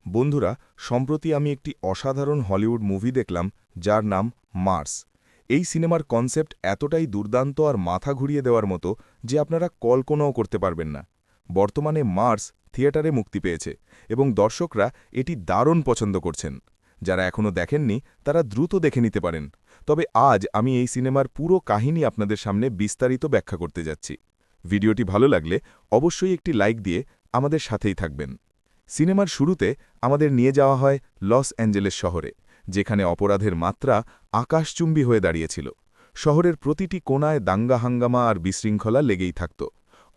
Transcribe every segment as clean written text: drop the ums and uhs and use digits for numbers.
বন্ধুরা, সম্প্রতি আমি একটি অসাধারণ হলিউড মুভি দেখলাম যার নাম মার্স। এই সিনেমার কনসেপ্ট এতটাই দুর্দান্ত আর মাথা ঘুরিয়ে দেওয়ার মতো যে আপনারা কল্পনাও করতে পারবেন না। বর্তমানে মার্স থিয়েটারে মুক্তি পেয়েছে এবং দর্শকরা এটি দারুণ পছন্দ করছেন। যারা এখনও দেখেননি তারা দ্রুত দেখে নিতে পারেন। তবে আজ আমি এই সিনেমার পুরো কাহিনী আপনাদের সামনে বিস্তারিত ব্যাখ্যা করতে যাচ্ছি। ভিডিওটি ভালো লাগলে অবশ্যই একটি লাইক দিয়ে আমাদের সাথেই থাকবেন। সিনেমার শুরুতে আমাদের নিয়ে যাওয়া হয় লস অ্যাঞ্জেলেস শহরে, যেখানে অপরাধের মাত্রা আকাশচুম্বী হয়ে দাঁড়িয়েছিল। শহরের প্রতিটি কোণায় দাঙ্গা হাঙ্গামা আর বিশৃঙ্খলা লেগেই থাকত।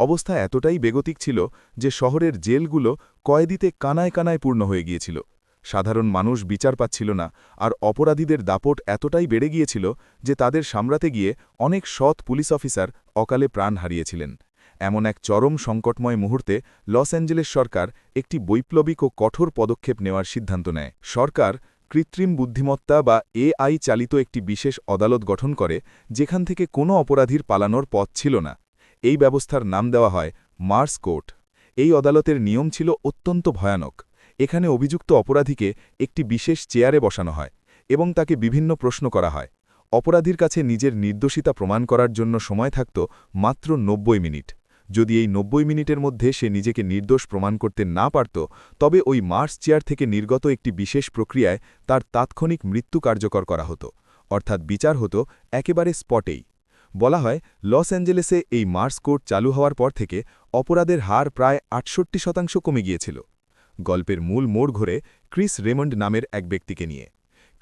অবস্থা এতটাই বেগতিক ছিল যে শহরের জেলগুলো কয়েদিতে কানায় কানায় পূর্ণ হয়ে গিয়েছিল। সাধারণ মানুষ বিচার পাচ্ছিল না, আর অপরাধীদের দাপট এতটাই বেড়ে গিয়েছিল যে তাদের সামলাতে গিয়ে অনেক সৎ পুলিশ অফিসার অকালে প্রাণ হারিয়েছিলেন। এমন এক চরম সংকটময় মুহূর্তে লস অ্যাঞ্জেলেস সরকার একটি বৈপ্লবিক ও কঠোর পদক্ষেপ নেওয়ার সিদ্ধান্ত নেয়। সরকার কৃত্রিম বুদ্ধিমত্তা বা এআই চালিত একটি বিশেষ আদালত গঠন করে, যেখান থেকে কোনো অপরাধীর পালানোর পথ ছিল না। এই ব্যবস্থার নাম দেওয়া হয় মার্স কোর্ট। এই আদালতের নিয়ম ছিল অত্যন্ত ভয়ানক। এখানে অভিযুক্ত অপরাধীকে একটি বিশেষ চেয়ারে বসানো হয় এবং তাকে বিভিন্ন প্রশ্ন করা হয়। অপরাধীর কাছে নিজের নির্দোষিতা প্রমাণ করার জন্য সময় থাকত মাত্র ৯০ মিনিট। যদি এই ৯০ মিনিটের মধ্যে সে নিজেকে নির্দোষ প্রমাণ করতে না পারত, তবে ওই মার্স চেয়ার থেকে নির্গত একটি বিশেষ প্রক্রিয়ায় তার তাৎক্ষণিক মৃত্যু কার্যকর করা হতো, অর্থাৎ বিচার হতো একেবারে স্পটেই। বলা হয়, লস অ্যাঞ্জেলেসে এই মার্স কোর্ট চালু হওয়ার পর থেকে অপরাধের হার প্রায় ৬৮% কমে গিয়েছিল। গল্পের মূল মোড় ঘোরে ক্রিস রেমন্ড নামের এক ব্যক্তিকে নিয়ে।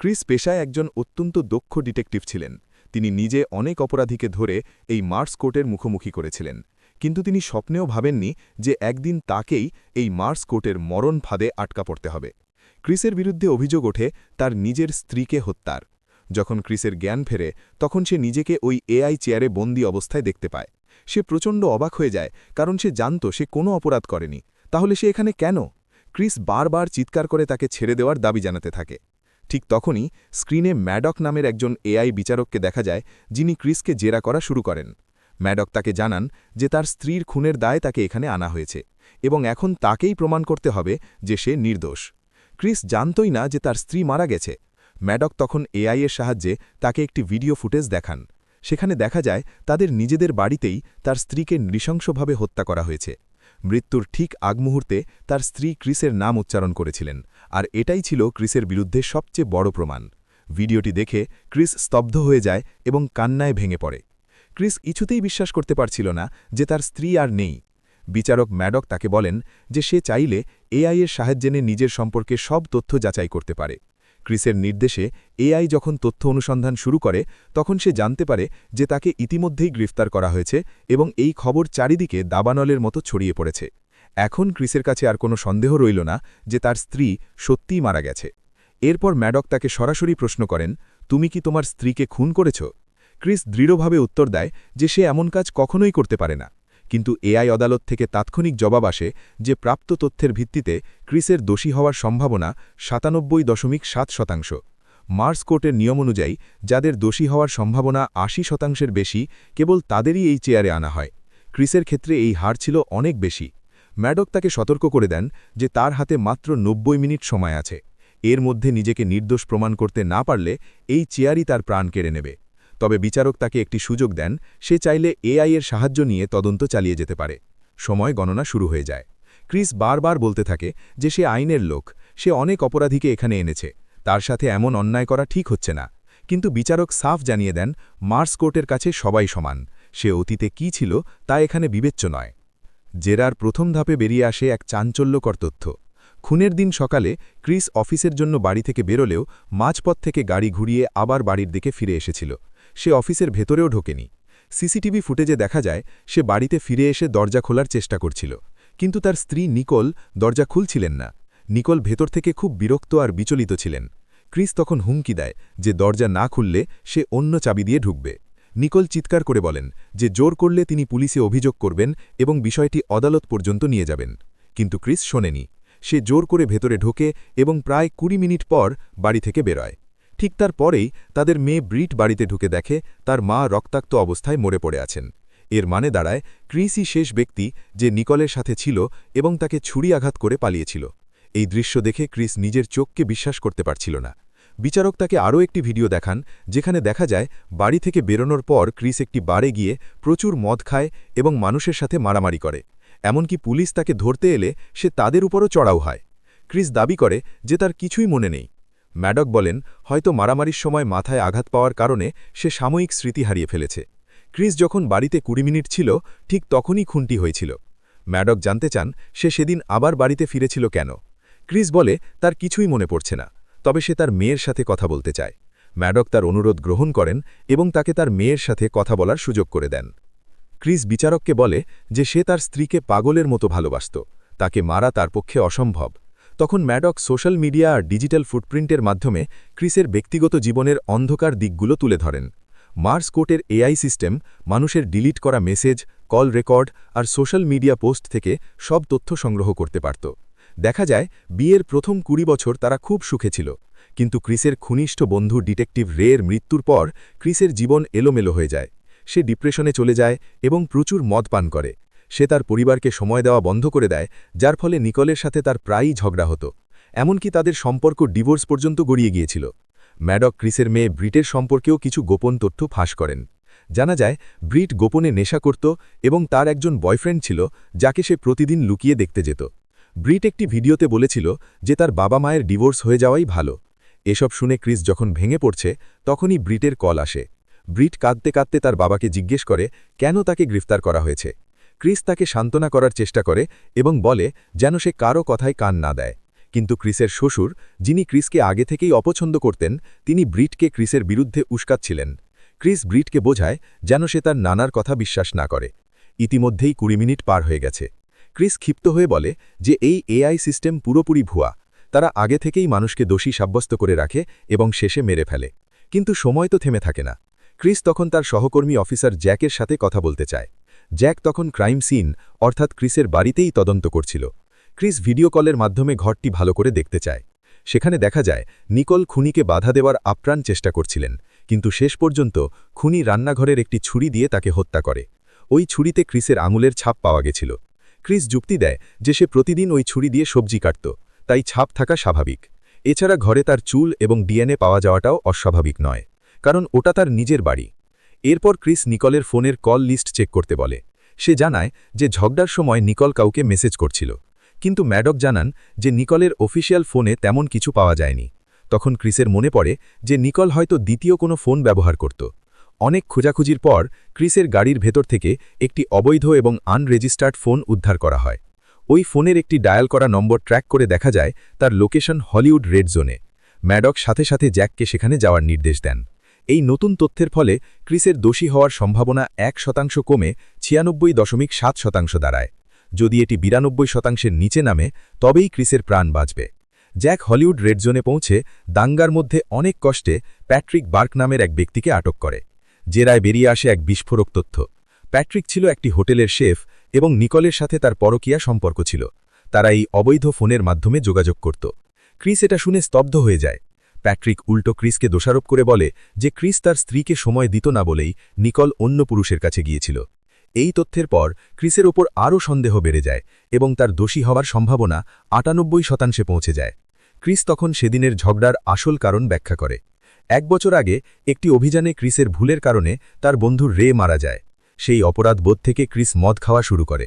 ক্রিস পেশায় একজন অত্যন্ত দক্ষ ডিটেকটিভ ছিলেন। তিনি নিজে অনেক অপরাধীকে ধরে এই মার্স কোর্টের মুখোমুখি করেছিলেন, কিন্তু তিনি স্বপ্নেও ভাবেননি যে একদিন তাকেই এই মার্স কোর্টের মরণ ফাঁদে আটকা পড়তে হবে। ক্রিসের বিরুদ্ধে অভিযোগ ওঠে তার নিজের স্ত্রীকে হত্যার। যখন ক্রিসের জ্ঞান ফেরে, তখন সে নিজেকে ওই এআই চেয়ারে বন্দী অবস্থায় দেখতে পায়। সে প্রচণ্ড অবাক হয়ে যায়, কারণ সে জানত সে কোনো অপরাধ করেনি। তাহলে সে এখানে কেন? ক্রিস বারবার চিৎকার করে তাকে ছেড়ে দেওয়ার দাবি জানাতে থাকে। ঠিক তখনই স্ক্রিনে ম্যাডক নামের একজন এআই বিচারককে দেখা যায়, যিনি ক্রিসকে জেরা করা শুরু করেন। ম্যাডক তাকে জানান যে তার স্ত্রীর খুনের দায় তাকে এখানে আনা হয়েছে এবং এখন তাকেই প্রমাণ করতে হবে যে সে নির্দোষ। ক্রিস জানতই না যে তার স্ত্রী মারা গেছে। ম্যাডক তখন এআই এর সাহায্যে তাকে একটি ভিডিও ফুটেজ দেখান। সেখানে দেখা যায় তাদের নিজেদের বাড়িতেই তার স্ত্রীকে নৃশংসভাবে হত্যা করা হয়েছে। মৃত্যুর ঠিক আগ মুহূর্তে তার স্ত্রী ক্রিসের নাম উচ্চারণ করেছিলেন, আর এটাই ছিল ক্রিসের বিরুদ্ধে সবচেয়ে বড় প্রমাণ। ভিডিওটি দেখে ক্রিস স্তব্ধ হয়ে যায় এবং কান্নায় ভেঙে পড়ে। ক্রিস কিছুতেই বিশ্বাস করতে পারছিল না যে তার স্ত্রী আর নেই। বিচারক ম্যাডক তাকে বলেন যে সে চাইলে এআই এর সাহায্যে নিজের সম্পর্কে সব তথ্য যাচাই করতে পারে। ক্রিসের নির্দেশে এআই যখন তথ্য অনুসন্ধান শুরু করে, তখন সে জানতে পারে যে তাকে ইতিমধ্যেই গ্রেফতার করা হয়েছে এবং এই খবর চারিদিকে দাবানলের মতো ছড়িয়ে পড়েছে। এখন ক্রিসের কাছে আর কোনো সন্দেহ রইল না যে তার স্ত্রী সত্যিই মারা গেছে। এরপর ম্যাডক তাকে সরাসরি প্রশ্ন করেন, তুমি কি তোমার স্ত্রীকে খুন করেছ? ক্রিস দৃঢ়ভাবে উত্তর দেয় যে সে এমন কাজ কখনোই করতে পারে না। কিন্তু এআই আদালত থেকে তাৎক্ষণিক জবাব আসে যে প্রাপ্ত তথ্যের ভিত্তিতে ক্রিসের দোষী হওয়ার সম্ভাবনা ৯৭.৭%। মার্স কোর্টের নিয়ম অনুযায়ী যাদের দোষী হওয়ার সম্ভাবনা ৮০%-এর বেশি, কেবল তাদেরই এই চেয়ারে আনা হয়। ক্রিসের ক্ষেত্রে এই হার ছিল অনেক বেশি। ম্যাডক তাকে সতর্ক করে দেন যে তার হাতে মাত্র ৯০ মিনিট সময় আছে। এর মধ্যে নিজেকে নির্দোষ প্রমাণ করতে না পারলে এই চেয়ারই তার প্রাণ কেড়ে নেবে। তবে বিচারক তাকে একটি সুযোগ দেন, সে চাইলে এআই এর সাহায্য নিয়ে তদন্ত চালিয়ে যেতে পারে। সময় গণনা শুরু হয়ে যায়। ক্রিস বারবার বলতে থাকে যে সে আইনের লোক, সে অনেক অপরাধীকে এখানে এনেছে, তার সাথে এমন অন্যায় করা ঠিক হচ্ছে না। কিন্তু বিচারক সাফ জানিয়ে দেন মার্স কোর্টের কাছে সবাই সমান। সে অতীতে কি ছিল তা এখানে বিবেচ্য নয়। জেরার প্রথম ধাপে বেরিয়ে আসে এক চাঞ্চল্যকর তথ্য। খুনের দিন সকালে ক্রিস অফিসের জন্য বাড়ি থেকে বেরোলেও মাঝপথ থেকে গাড়ি ঘুরিয়ে আবার বাড়ির দিকে ফিরে এসেছিল। সে অফিসের ভেতরেও ঢোকেনি। সিসিটিভি ফুটেজে দেখা যায় সে বাড়িতে ফিরে এসে দরজা খোলার চেষ্টা করছিল, কিন্তু তার স্ত্রী নিকোল দরজা খুলছিলেন না। নিকোল ভেতর থেকে খুব বিরক্ত আর বিচলিত ছিলেন। ক্রিস তখন হুমকি দেয় যে দরজা না খুললে সে অন্য চাবি দিয়ে ঢুকবে। নিকোল চিৎকার করে বলেন যে জোর করলে তিনি পুলিশে অভিযোগ করবেন এবং বিষয়টি আদালত পর্যন্ত নিয়ে যাবেন। কিন্তু ক্রিস শোনেনি। সে জোর করে ভেতরে ঢোকে এবং প্রায় ২০ মিনিট পর বাড়ি থেকে বেরোয়। ঠিক তার পরেই তাদের মেয়ে ব্রিট বাড়িতে ঢুকে দেখে তার মা রক্তাক্ত অবস্থায় মরে পড়ে আছেন। এর মানে দাঁড়ায় ক্রিসই শেষ ব্যক্তি যে নিকলের সাথে ছিল এবং তাকে ছুরি আঘাত করে পালিয়েছিল। এই দৃশ্য দেখে ক্রিস নিজের চোখকে বিশ্বাস করতে পারছিল না। বিচারক তাকে আরও একটি ভিডিও দেখান, যেখানে দেখা যায় বাড়ি থেকে বেরোনোর পর ক্রিস একটি বারে গিয়ে প্রচুর মদ খায় এবং মানুষের সাথে মারামারি করে। এমনকি পুলিশ তাকে ধরতে এলে সে তাদের উপরও চড়াও হয়। ক্রিস দাবি করে যে তার কিছুই মনে নেই। ম্যাডক বলেন, হয়তো মারামারির সময় মাথায় আঘাত পাওয়ার কারণে সে সাময়িক স্মৃতি হারিয়ে ফেলেছে। ক্রিস যখন বাড়িতে 20 মিনিট ছিল, ঠিক তখনই খুনটি হয়েছিল। ম্যাডক জানতে চান সে সেদিন আবার বাড়িতে ফিরেছিল কেন। ক্রিস বলে তার কিছুই মনে পড়ছে না, তবে সে তার মেয়ের সাথে কথা বলতে চায়। ম্যাডক তার অনুরোধ গ্রহণ করেন এবং তাকে তার মেয়ের সাথে কথা বলার সুযোগ করে দেন। ক্রিস বিচারককে বলে যে সে তার স্ত্রীকে পাগলের মতো ভালোবাসত, তাকে মারা তার পক্ষে অসম্ভব। তখন ম্যাডক সোশ্যাল মিডিয়া আর ডিজিটাল ফুটপ্রিন্টের মাধ্যমে ক্রিসের ব্যক্তিগত জীবনের অন্ধকার দিকগুলো তুলে ধরেন। মার্স কোর্টের এআই সিস্টেম মানুষের ডিলিট করা মেসেজ, কল রেকর্ড আর সোশ্যাল মিডিয়া পোস্ট থেকে সব তথ্য সংগ্রহ করতে পারত। দেখা যায় বিয়ের প্রথম 20 বছর তারা খুব সুখে ছিল, কিন্তু ক্রিসের ঘনিষ্ঠ বন্ধু ডিটেকটিভ রের মৃত্যুর পর ক্রিসের জীবন এলোমেলো হয়ে যায়। সে ডিপ্রেশনে চলে যায় এবং প্রচুর মদ পান করে। সে তার পরিবারকে সময় দেওয়া বন্ধ করে দেয়, যার ফলে নিকলের সাথে তার প্রায়ই ঝগড়া হতো। এমনকি তাদের সম্পর্ক ডিভোর্স পর্যন্ত গড়িয়ে গিয়েছিল। ম্যাডক ক্রিসের মেয়ে ব্রিটের সম্পর্কেও কিছু গোপন তথ্য ফাঁস করেন। জানা যায় ব্রিট গোপনে নেশা করত এবং তার একজন বয়ফ্রেন্ড ছিল যাকে সে প্রতিদিন লুকিয়ে দেখতে যেত। ব্রিট একটি ভিডিওতে বলেছিল যে তার বাবা মায়ের ডিভোর্স হয়ে যাওয়াই ভালো। এসব শুনে ক্রিস যখন ভেঙে পড়ছে, তখনই ব্রিটের কল আসে। ব্রিট কাঁদতে কাঁদতে তার বাবাকে জিজ্ঞেস করে কেন তাকে গ্রেফতার করা হয়েছে। ক্রিস তাকে সান্ত্বনা করার চেষ্টা করে এবং বলে যেন সে কারও কথায় কান না দেয়। কিন্তু ক্রিসের শ্বশুর, যিনি ক্রিসকে আগে থেকেই অপছন্দ করতেন, তিনি ব্রিটকে ক্রিসের বিরুদ্ধে উস্কাচ্ছিলেন। ক্রিস ব্রিটকে বোঝায় যেন সে তার নানার কথা বিশ্বাস না করে। ইতিমধ্যেই 20 মিনিট পার হয়ে গেছে। ক্রিস ক্ষিপ্ত হয়ে বলে যে এই এআই সিস্টেম পুরোপুরি ভুয়া। তারা আগে থেকেই মানুষকে দোষী সাব্যস্ত করে রাখে এবং শেষে মেরে ফেলে। কিন্তু সময় তো থেমে থাকে না। ক্রিস তখন তার সহকর্মী অফিসার জ্যাকের সাথে কথা বলতে চায়। জ্যাক তখন ক্রাইম সিন অর্থাৎ ক্রিসের বাড়িতেই তদন্ত করছিল। ক্রিস ভিডিও কলের মাধ্যমে ঘরটি ভালো করে দেখতে চায়। সেখানে দেখা যায় নিকল খুনিকে বাধা দেওয়ার আপ্রাণ চেষ্টা করছিলেন, কিন্তু শেষ পর্যন্ত খুনি রান্নাঘরের একটি ছুরি দিয়ে তাকে হত্যা করে। ওই ছুরিতে ক্রিসের আঙুলের ছাপ পাওয়া গেছিল। ক্রিস যুক্তি দেয় যে সে প্রতিদিন ওই ছুরি দিয়ে সবজি কাটত, তাই ছাপ থাকা স্বাভাবিক। এছাড়া ঘরে তার চুল এবং ডিএনএ পাওয়া যাওয়াটাও অস্বাভাবিক নয়, কারণ ওটা তার নিজের বাড়ি। এরপর ক্রিস নিকলের ফোনের কল লিস্ট চেক করতে বলে। সে জানায় যে ঝগড়ার সময় নিকল কাউকে মেসেজ করছিল, কিন্তু ম্যাডক জানান যে নিকলের অফিসিয়াল ফোনে তেমন কিছু পাওয়া যায়নি। তখন ক্রিসের মনে পড়ে যে নিকল হয়তো দ্বিতীয় কোনো ফোন ব্যবহার করত। অনেক খোঁজাখুঁজির পর ক্রিসের গাড়ির ভেতর থেকে একটি অবৈধ এবং আনরেজিস্টার্ড ফোন উদ্ধার করা হয়। ওই ফোনের একটি ডায়াল করা নম্বর ট্র্যাক করে দেখা যায় তার লোকেশন হলিউড রেড জোনে। ম্যাডক সাথে সাথে জ্যাককে সেখানে যাওয়ার নির্দেশ দেন। এই নতুন তথ্যের ফলে ক্রিসের দোষী হওয়ার সম্ভাবনা 1% কমে 96.7% দাঁড়ায়। যদি এটি 92%-এর নিচে নামে, তবেই ক্রিসের প্রাণ বাঁচবে। জ্যাক হলিউড রেড জোনে পৌঁছে দাঙ্গার মধ্যে অনেক কষ্টে প্যাট্রিক বার্ক নামের এক ব্যক্তিকে আটক করে। জেরায় বেরিয়ে আসে এক বিস্ফোরক তথ্য। প্যাট্রিক ছিল একটি হোটেলের শেফ এবং নিকলের সাথে তার পরকীয়া সম্পর্ক ছিল। তারা এই অবৈধ ফোনের মাধ্যমে যোগাযোগ করত। ক্রিস এটা শুনে স্তব্ধ হয়ে যায়। প্যাট্রিক উল্টো ক্রিসকে দোষারোপ করে বলে যে ক্রিস তার স্ত্রীকে সময় দিত না বলেই নিকল অন্য পুরুষের কাছে গিয়েছিল। এই তথ্যের পর ক্রিসের ওপর আরও সন্দেহ বেড়ে যায় এবং তার দোষী হওয়ার সম্ভাবনা 98% পৌঁছে যায়। ক্রিস তখন সেদিনের ঝগড়ার আসল কারণ ব্যাখ্যা করে। 1 বছর আগে একটি অভিযানে ক্রিসের ভুলের কারণে তার বন্ধু রে মারা যায়। সেই অপরাধ বোধ থেকে ক্রিস মদ খাওয়া শুরু করে।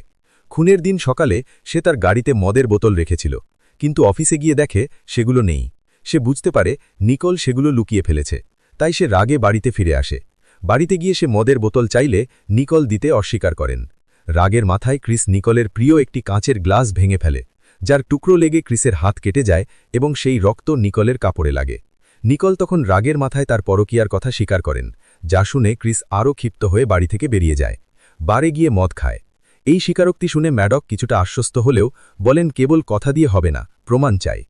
খুনের দিন সকালে সে তার গাড়িতে মদের বোতল রেখেছিল, কিন্তু অফিসে গিয়ে দেখে সেগুলো নেই। সে বুঝতে পারে নিকল সেগুলো লুকিয়ে ফেলেছে, তাই সে রাগে বাড়িতে ফিরে আসে। বাড়িতে গিয়ে সে মদের বোতল চাইলে নিকল দিতে অস্বীকার করেন। রাগের মাথায় ক্রিস নিকলের প্রিয় একটি কাঁচের গ্লাস ভেঙে ফেলে, যার টুকরো লেগে ক্রিসের হাত কেটে যায় এবং সেই রক্ত নিকলের কাপড়ে লাগে। নিকল তখন রাগের মাথায় তার পরকীয়ার কথা স্বীকার করেন, যা শুনে ক্রিস আরও ক্ষিপ্ত হয়ে বাড়ি থেকে বেরিয়ে যায়। বারে গিয়ে মদ খায়। এই স্বীকারোক্তি শুনে ম্যাডক কিছুটা আশ্বস্ত হলেও বলেন কেবল কথা দিয়ে হবে না, প্রমাণ চাই।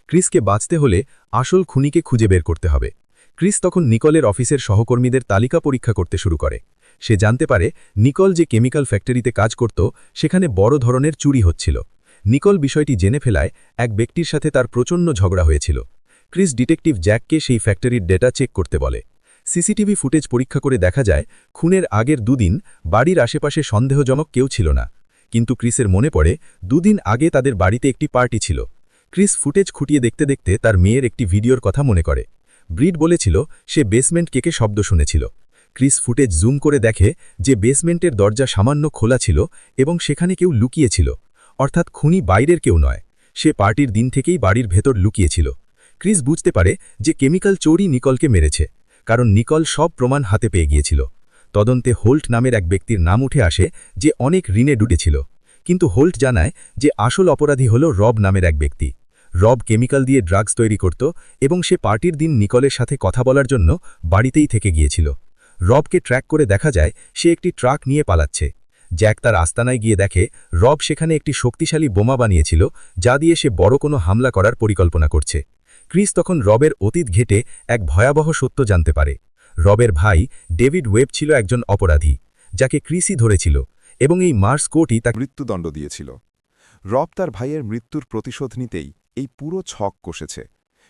ক্রিসকে বাঁচতে হলে আসল খুনিকে খুঁজে বের করতে হবে। ক্রিস তখন নিকলের অফিসের সহকর্মীদের তালিকা পরীক্ষা করতে শুরু করে। সে জানতে পারে নিকল যে কেমিক্যাল ফ্যাক্টরিতে কাজ করত সেখানে বড় ধরনের চুরি হচ্ছিল। নিকল বিষয়টি জেনে ফেলায় এক ব্যক্তির সাথে তার প্রচণ্ড ঝগড়া হয়েছিল। ক্রিস ডিটেকটিভ জ্যাককে সেই ফ্যাক্টরির ডেটা চেক করতে বলে। সিসিটিভি ফুটেজ পরীক্ষা করে দেখা যায় খুনের আগের 2 দিন বাড়ির আশেপাশে সন্দেহজনক কেউ ছিল না। কিন্তু ক্রিসের মনে পড়ে 2 দিন আগে তাদের বাড়িতে একটি পার্টি ছিল। ক্রিস ফুটেজ খুঁটিয়ে দেখতে দেখতে তার মেয়ের একটি ভিডিওর কথা মনে করে। ব্রিড বলেছিল সে বেসমেন্ট কেকে শব্দ শুনেছিল। ক্রিস ফুটেজ জুম করে দেখে যে বেসমেন্টের দরজা সামান্য খোলা ছিল এবং সেখানে কেউ লুকিয়েছিল, অর্থাৎ খুনি বাইরের কেউ নয়, সে পার্টির দিন থেকেই বাড়ির ভেতর লুকিয়েছিল। ক্রিস বুঝতে পারে যে কেমিক্যাল চোরই নিকলকে মেরেছে, কারণ নিকল সব প্রমাণ হাতে পেয়ে গিয়েছিল। তদন্তে হোল্ট নামের এক ব্যক্তির নাম উঠে আসে যে অনেক ঋণে ডুবেছিল, কিন্তু হোল্ট জানায় যে আসল অপরাধী হল রব নামের এক ব্যক্তি। রব কেমিক্যাল দিয়ে ড্রাগস তৈরি করত এবং সে পার্টির দিন নিকলের সাথে কথা বলার জন্য বাড়িতেই থেকে গিয়েছিল। রবকে ট্র্যাক করে দেখা যায় সে একটি ট্রাক নিয়ে পালাচ্ছে। জ্যাক তার আস্তানায় গিয়ে দেখে রব সেখানে একটি শক্তিশালী বোমা বানিয়েছিল, যা দিয়ে সে বড় কোনো হামলা করার পরিকল্পনা করছে। ক্রিস তখন রবের অতীত ঘেঁটে এক ভয়াবহ সত্য জানতে পারে। রবের ভাই ডেভিড ওয়েব ছিল একজন অপরাধী, যাকে ক্রিসই ধরেছিল, এবং এই মার্স কোর্টই তাকে মৃত্যুদণ্ড দিয়েছিল। রব তার ভাইয়ের মৃত্যুর প্রতিশোধ নিতেই এই পুরো ছক কষেছে।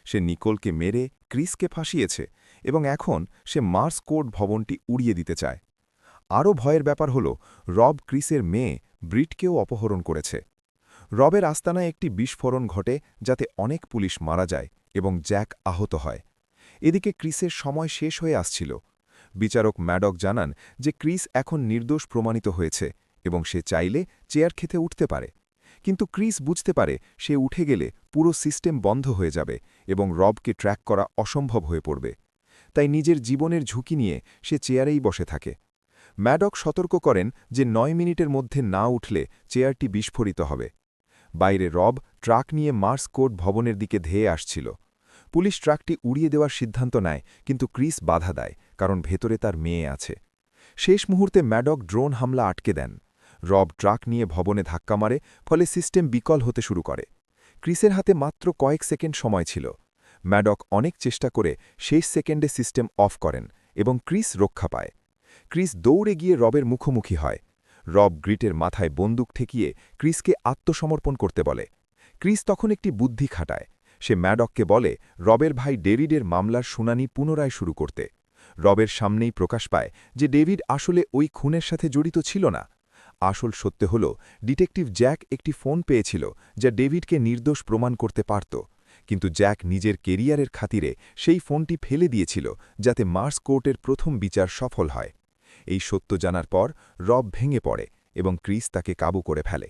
সে নিকোলকে মেরে ক্রিসকে ফাঁসিয়েছে এবং এখন সে মার্স কোর্ট ভবনটি উড়িয়ে দিতে চায়। আরও ভয়ের ব্যাপার হল রব ক্রিসের মেয়ে ব্রিটকেও অপহরণ করেছে। রবের আস্তানায় একটি বিস্ফোরণ ঘটে যাতে অনেক পুলিশ মারা যায় এবং জ্যাক আহত হয়। এদিকে ক্রিসের সময় শেষ হয়ে আসছিল। বিচারক ম্যাডক জানান যে ক্রিস এখন নির্দোষ প্রমাণিত হয়েছে এবং সে চাইলে চেয়ার খেতে উঠতে পারে। কিন্তু ক্রিস বুঝতে পারে সে উঠে গেলে পুরো সিস্টেম বন্ধ হয়ে যাবে এবং রবকে ট্র্যাক করা অসম্ভব হয়ে পড়বে। তাই নিজের জীবনের ঝুঁকি নিয়ে সে চেয়ারেই বসে থাকে। ম্যাডক সতর্ক করেন যে 9 মিনিটের মধ্যে না উঠলে চেয়ারটি বিস্ফোরিত হবে। বাইরে রব ট্রাক নিয়ে মার্স কোর্ট ভবনের দিকে ধেয়ে আসছিল। পুলিশ ট্রাকটি উড়িয়ে দেওয়ার সিদ্ধান্ত নেয়, কিন্তু ক্রিস বাধা দেয় কারণ ভেতরে তার মেয়ে আছে। শেষ মুহূর্তে ম্যাডক ড্রোন হামলা আটকে দেন। রব ট্রাক নিয়ে ভবনে ধাক্কা মারে, ফলে সিস্টেম বিকল হতে শুরু করে। ক্রিসের হাতে মাত্র কয়েক সেকেন্ড সময় ছিল। ম্যাডক অনেক চেষ্টা করে শেষ সেকেন্ডে সিস্টেম অফ করেন এবং ক্রিস রক্ষা পায়। ক্রিস দৌড়ে গিয়ে রবের মুখোমুখি হয়। রব গ্রিটের মাথায় বন্দুক ঠেকিয়ে ক্রিসকে আত্মসমর্পণ করতে বলে। ক্রিস তখন একটি বুদ্ধি খাটায়। সে ম্যাডককে বলে রবের ভাই ডেভিডের মামলার শুনানি পুনরায় শুরু করতে। রবের সামনেই প্রকাশ পায় যে ডেভিড আসলে ওই খুনের সাথে জড়িত ছিল না। আসল সত্য হল ডিটেকটিভ জ্যাক একটি ফোন পেয়েছিল যা ডেভিডকে নির্দোষ প্রমাণ করতে পারত, কিন্তু জ্যাক নিজের কেরিয়ারের খাতিরে সেই ফোনটি ফেলে দিয়েছিল যাতে মার্স কোর্টের প্রথম বিচার সফল হয়। এই সত্য জানার পর রব ভেঙে পড়ে এবং ক্রিস তাকে কাবু করে ফেলে।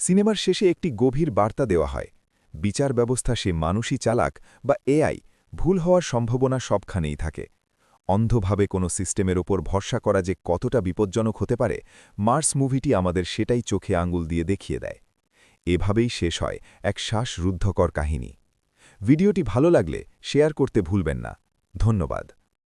সিনেমার শেষে একটি গভীর বার্তা দেওয়া হয়। বিচার ব্যবস্থা সে মানুষই চালাক বা এআই, ভুল হওয়ার সম্ভাবনা সবখানেই থাকে। অন্ধভাবে কোনো সিস্টেমের ওপর ভরসা করা যে কতটা বিপজ্জনক হতে পারে, মার্স মুভিটি আমাদের সেটাই চোখে আঙুল দিয়ে দেখিয়ে দেয়। এভাবেই শেষ হয় এক শ্বাসরুদ্ধকর কাহিনী। ভিডিওটি ভালো লাগলে শেয়ার করতে ভুলবেন না। ধন্যবাদ।